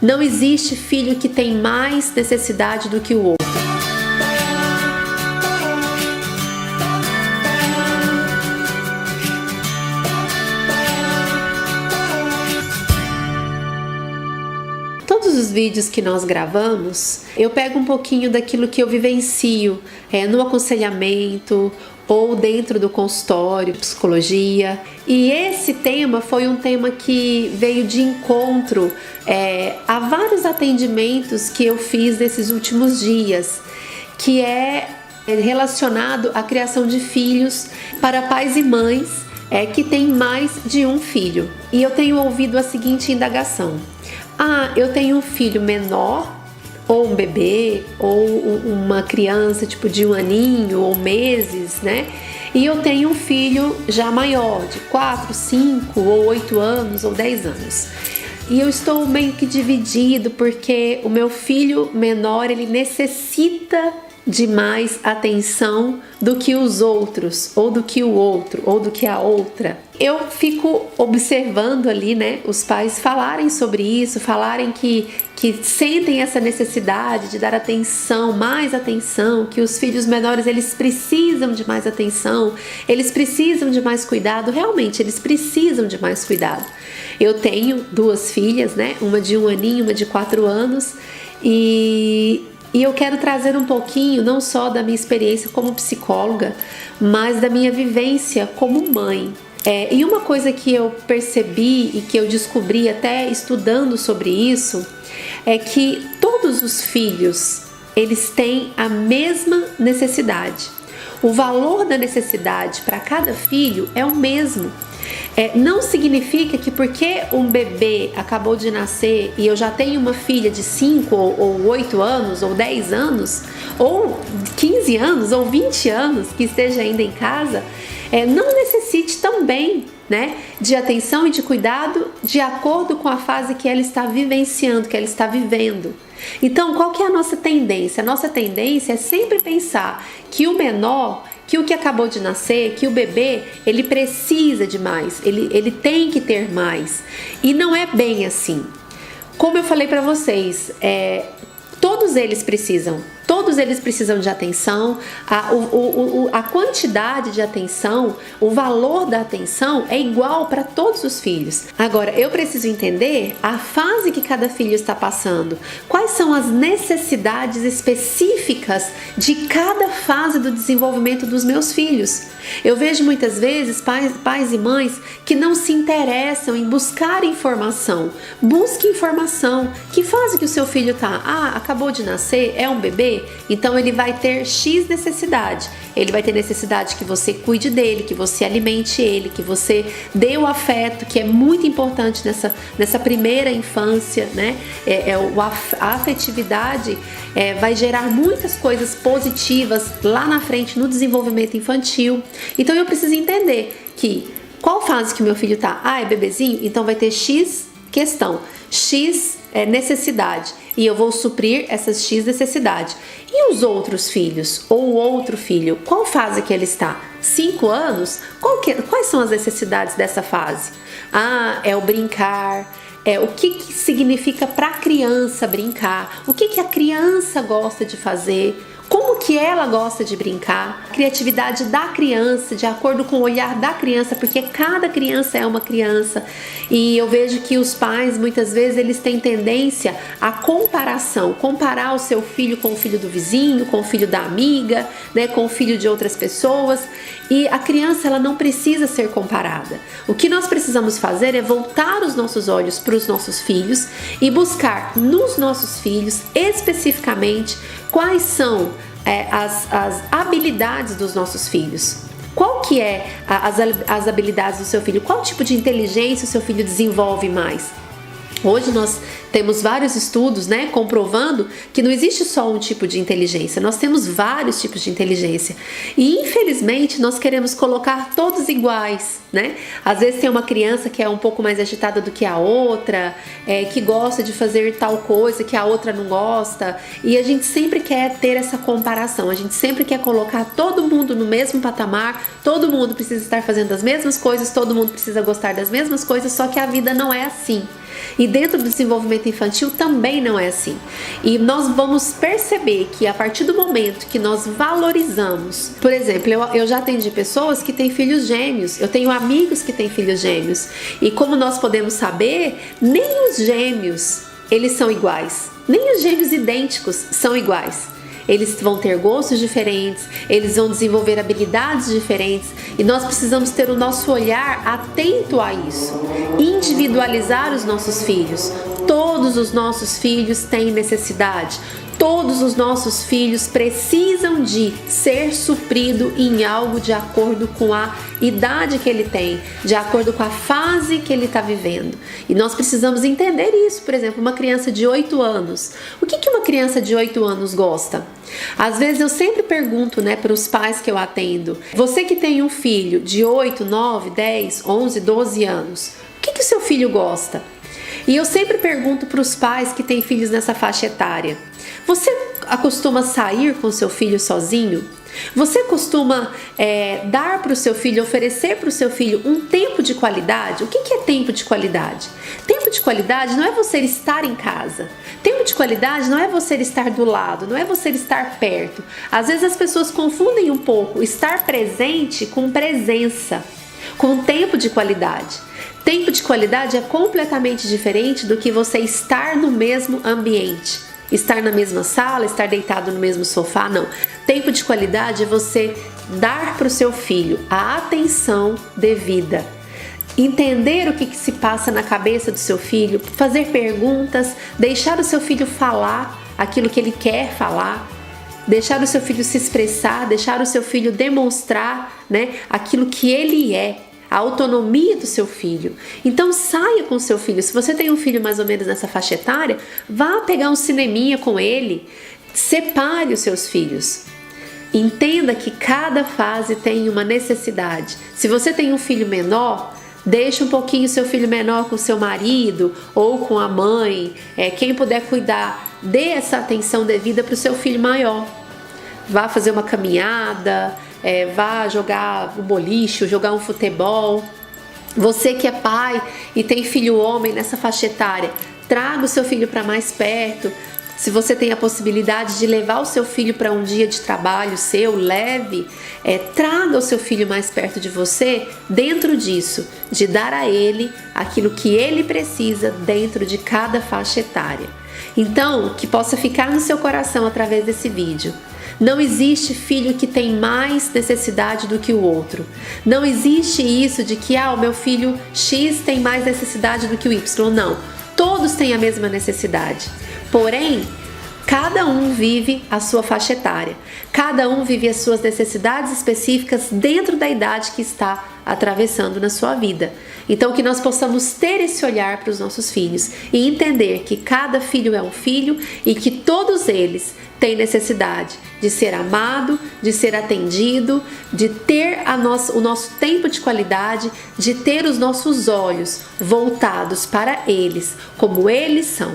Não existe filho que tem mais necessidade do que o outro. Todos os vídeos que nós gravamos, eu pego um pouquinho daquilo que eu vivencio no aconselhamento ou dentro do consultório, psicologia. E esse tema foi um tema que veio de encontro a vários atendimentos que eu fiz nesses últimos dias, que é relacionado à criação de filhos para pais e mães que têm mais de um filho. E eu tenho ouvido a seguinte indagação: eu tenho um filho menor, ou um bebê, ou uma criança tipo de 1 aninho ou meses, né? E eu tenho um filho já maior, de 4, 5 ou 8 anos ou 10 anos. E eu estou meio que dividido porque o meu filho menor, ele necessita de mais atenção do que os outros, ou do que o outro, ou do que a outra. Eu fico observando ali, né, os pais falarem sobre isso, falarem que sentem essa necessidade de dar atenção, mais atenção, que os filhos menores, eles precisam de mais atenção, eles precisam de mais cuidado. Realmente, eles precisam de mais cuidado. Eu tenho 2 filhas, né, uma de 1 aninho, uma de 4 anos, e eu quero trazer um pouquinho, não só da minha experiência como psicóloga, mas da minha vivência como mãe. E uma coisa que eu percebi e que eu descobri até estudando sobre isso, é que todos os filhos, eles têm a mesma necessidade. O valor da necessidade para cada filho é o mesmo. Não significa que porque um bebê acabou de nascer e eu já tenho uma filha de 5 ou 8 anos, ou 10 anos, ou 15 anos, ou 20 anos, que esteja ainda em casa, não necessite também, né, de atenção e de cuidado de acordo com a fase que ela está vivenciando, que ela está vivendo. Então, qual que é a nossa tendência? A nossa tendência é sempre pensar que o menor, que o que acabou de nascer, que o bebê, ele precisa de mais, ele tem que ter mais. E não é bem assim. Como eu falei para vocês, todos eles precisam de atenção. A quantidade de atenção, o valor da atenção é igual para todos os filhos. Agora, eu preciso entender a fase que cada filho está passando. Quais são as necessidades específicas de cada fase do desenvolvimento dos meus filhos? Eu vejo muitas vezes pais e mães que não se interessam em buscar informação. Busque informação. Que fase que o seu filho está? Acabou de nascer, é um bebê? Então ele vai ter X necessidade. Ele vai ter necessidade que você cuide dele, que você alimente ele, que você dê o afeto, que é muito importante nessa primeira infância, né? A afetividade vai gerar muitas coisas positivas lá na frente no desenvolvimento infantil. Então eu preciso entender que qual fase que o meu filho tá? É bebezinho? Então vai ter X questão, X necessidade, e eu vou suprir essas X necessidade. E os outros filhos, ou o outro filho, qual fase que ele está? 5 anos? Quais são as necessidades dessa fase? É o brincar. O que significa para a criança brincar? O que a criança gosta de fazer? Como que ela gosta de brincar? A criatividade da criança, de acordo com o olhar da criança, porque cada criança é uma criança. E eu vejo que os pais, muitas vezes, eles têm tendência à comparação. Comparar o seu filho com o filho do vizinho, com o filho da amiga, né, com o filho de outras pessoas. E a criança, ela não precisa ser comparada. O que nós precisamos fazer é voltar os nossos olhos para os nossos filhos e buscar nos nossos filhos, especificamente, quais são as habilidades dos nossos filhos. Qual que é as habilidades do seu filho? Qual tipo de inteligência o seu filho desenvolve mais? Hoje nós temos vários estudos, né, comprovando que não existe só um tipo de inteligência, nós temos vários tipos de inteligência. E infelizmente nós queremos colocar todos iguais, né? Às vezes tem uma criança que é um pouco mais agitada do que a outra, que gosta de fazer tal coisa que a outra não gosta, e a gente sempre quer ter essa comparação, a gente sempre quer colocar todo mundo no mesmo patamar, todo mundo precisa estar fazendo as mesmas coisas, todo mundo precisa gostar das mesmas coisas, só que a vida não é assim. E dentro do desenvolvimento infantil também não é assim. E nós vamos perceber que a partir do momento que nós valorizamos, por exemplo, eu já atendi pessoas que têm filhos gêmeos, eu tenho amigos que têm filhos gêmeos, e como nós podemos saber, nem os gêmeos eles são iguais, nem os gêmeos idênticos são iguais. Eles vão ter gostos diferentes, eles vão desenvolver habilidades diferentes e nós precisamos ter o nosso olhar atento a isso. Individualizar os nossos filhos. Todos os nossos filhos têm necessidade. Todos os nossos filhos precisam de ser suprido em algo de acordo com a idade que ele tem, de acordo com a fase que ele está vivendo. E nós precisamos entender isso. Por exemplo, uma criança de 8 anos. O que uma criança de 8 anos gosta? Às vezes eu sempre pergunto, para os pais que eu atendo, você que tem um filho de 8, 9, 10, 11, 12 anos, o que o seu filho gosta? E eu sempre pergunto para os pais que têm filhos nessa faixa etária, você costuma sair com seu filho sozinho? Você costuma dar para o seu filho, oferecer para o seu filho um tempo de qualidade? O que é tempo de qualidade? Tempo de qualidade não é você estar em casa. Tempo de qualidade não é você estar do lado, não é você estar perto. Às vezes as pessoas confundem um pouco estar presente com presença, com tempo de qualidade. Tempo de qualidade é completamente diferente do que você estar no mesmo ambiente. Estar na mesma sala, estar deitado no mesmo sofá, não. Tempo de qualidade é você dar para o seu filho a atenção devida. Entender o que se passa na cabeça do seu filho, fazer perguntas, deixar o seu filho falar aquilo que ele quer falar, deixar o seu filho se expressar, deixar o seu filho demonstrar, aquilo que ele é. A autonomia do seu filho. Então saia com o seu filho. Se você tem um filho mais ou menos nessa faixa etária, vá pegar um cineminha com ele. Separe os seus filhos. Entenda que cada fase tem uma necessidade. Se você tem um filho menor, deixe um pouquinho seu filho menor com seu marido ou com a mãe. Quem puder cuidar, dê essa atenção devida para o seu filho maior. Vá fazer uma caminhada, vá jogar um boliche, jogar um futebol. Você que é pai e tem filho homem nessa faixa etária, traga o seu filho para mais perto. Se você tem a possibilidade de levar o seu filho para um dia de trabalho seu, leve, traga o seu filho mais perto de você dentro disso, de dar a ele aquilo que ele precisa dentro de cada faixa etária. Então, que possa ficar no seu coração através desse vídeo. Não existe filho que tem mais necessidade do que o outro. Não existe isso de que o meu filho X tem mais necessidade do que o Y. Não, todos têm a mesma necessidade. Porém, cada um vive a sua faixa etária. Cada um vive as suas necessidades específicas dentro da idade que está atravessando na sua vida. Então, que nós possamos ter esse olhar para os nossos filhos e entender que cada filho é um filho e que todos eles têm necessidade de ser amado, de ser atendido, de ter o nosso tempo de qualidade, de ter os nossos olhos voltados para eles, como eles são.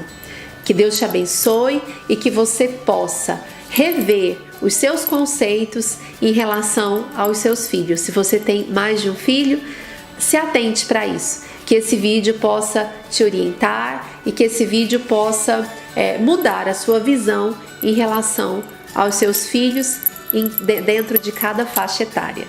Que Deus te abençoe e que você possa rever os seus conceitos em relação aos seus filhos. Se você tem mais de um filho, se atente para isso. Que esse vídeo possa te orientar e que esse vídeo possa mudar a sua visão em relação aos seus filhos dentro de cada faixa etária.